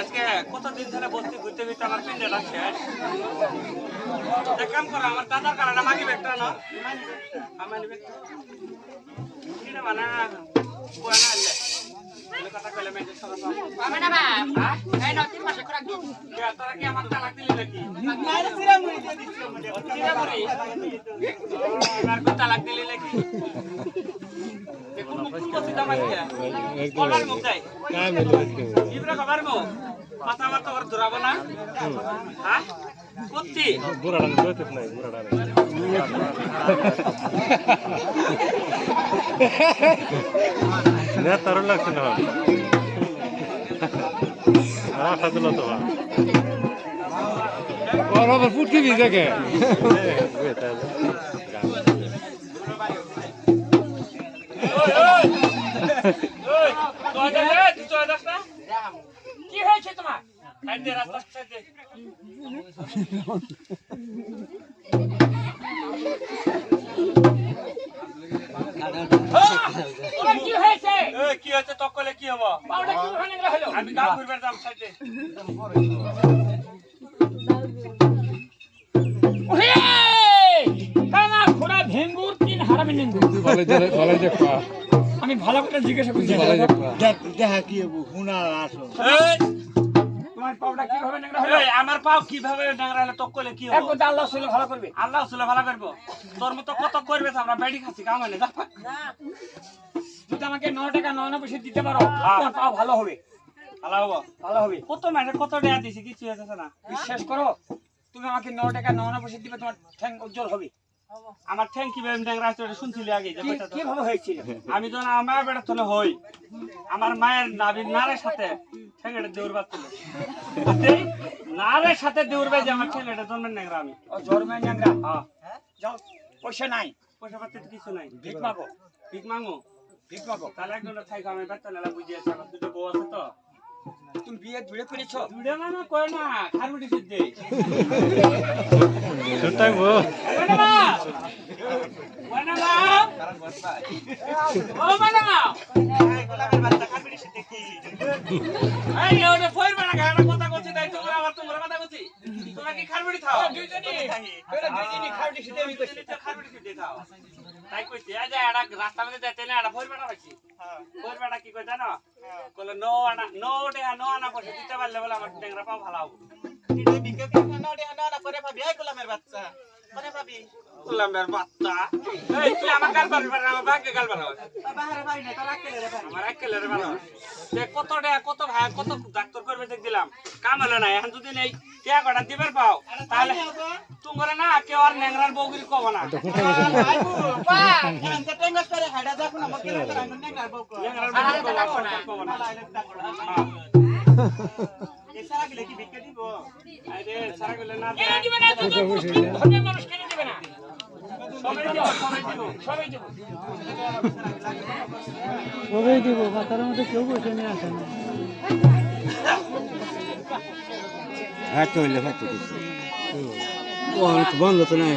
আজকে কতদিন ধরে বস্তি ঘুরতে ঘুরতে আমার পিন্ডে রাখছে কাম করো আমার দাদার কারণে মাগি ব্যাগটা না আমার মানে কথা কইলে মেয়ে তোরা কি আমার তালাক দিলি নাকি তালাক দিলি নাকি কবার মুখ দেয় ইবরা কবার মুখ কথা বার্তা করে ধরাবো না হ্যাঁ করছি বুড়া ডান ধরতে নাই বুড়া ডান না তার লাগছে না রাখা দিল তো ওর আবার ফুটকি দি দেখে কি হয়েছে তোমার রাস্তা কি হয়েছে তকলে কি হবো আমি গাও ঘুরবার দাম সাইডে আমি ভালো করে জিজ্ঞাসা করছি তোমার পাওটা কিভাবে ন্যাংরা হলো আমার পাও কিভাবে ন্যাংরা হলো তকলে কি হবে আল্লাহ ছিল ভালো করবে আল্লাহ ছিল ভালো করবো তোর মতো কত করবে আমরা বেড়ি খাচ্ছি কাম হয় না যদি আমাকে 9 টাকা 9 পয়সা দিতে পারো তোমার পাও ভালো হবে ভালো হবে কত মাসে কত টাকা দিছি কিছু হয়েছে না বিশ্বাস করো তুমি আমাকে 9 টাকা 9 পয়সা দিবে তোমার ঠ্যাং উজ্জ্বল হবে আমার ঠ্যাং কিভাবে ন্যাংরা হচ্ছে শুনছিলি আগে কিভাবে হয়েছিল আমি যখন আমার বেড়া তোলে হই আমার মায়ের নাবির নারের সাথে ঠ্যাংটা দেউর বাচ্চা নারের সাথে দেউর বাজে আমার ছেলেটা জন্মের ন্যাংরা আমি জন্মের ন্যাংরা হ্যাঁ যাও পয়সা নাই পয়সা পাতি কিছু নাই ভিক মাগো ভিক মাগো তাহলে একজন থাইকা আমি বেতন এলা বুঝিয়েছি আমার দুটো বউ আছে তো তুমি বিয়ে দূরে করেছো দূরে না কই না খারমুটি সিদ্ধে সুতাই গো ওয়ানামা ও ওয়ানামা এই গোলামের বাচ্চা খারমুটি সিদ্ধে কি এই ওরে ফইর বানা গানা কথা কইছি তাই তোমরা আবার তোমরা কথা কইছি তোমরা কি খারমুটি খাও দুইজনই খারমুটি সিদ্ধে আমি কইছি খারমুটি সিদ্ধে খাও তাই কইছি আজ এডা রাস্তা মধ্যে যাইতে না এডা ফইর বানা পাইছি ফইর বানা কি কই জানো কইলো নো আনা পয়সা দিতে পারলে বলে আমার টেংরা পাও ভালো হবে এটা বিকে নো আনা করে ভাবি এই গোলামের বাচ্চা করে ভাবি গোলামের বাচ্চা এই তুই আমার গাল পারবি না আমার ভাগ্যে গাল পারো বাহারে ভাই না তোর আকেলে রে আমার আকেলে রে ভালো সে কত টাকা কত ভাই কত ডাক্তার করবে দেখ দিলাম কাম হলো না এখন যদি নেই টাকা কটা দিবার পাও তাহলে তোমরা না কেউ আর ন্যাংরার বউগিরি কব না আইবো পা এখন তো টেঙ্গা করে হাড়া দেখো না মকে ন্যাংরার বউ কব না সারা গেলে কি ভিক্ষা দিব আরে সারা গেলে না দিবে না তো ধর্মের মানুষ কেন দিবে না সবাই দিব তার মধ্যে কেউ বসে নিয়ে আসে না হ্যাঁ চলে বন্ধ তো নাই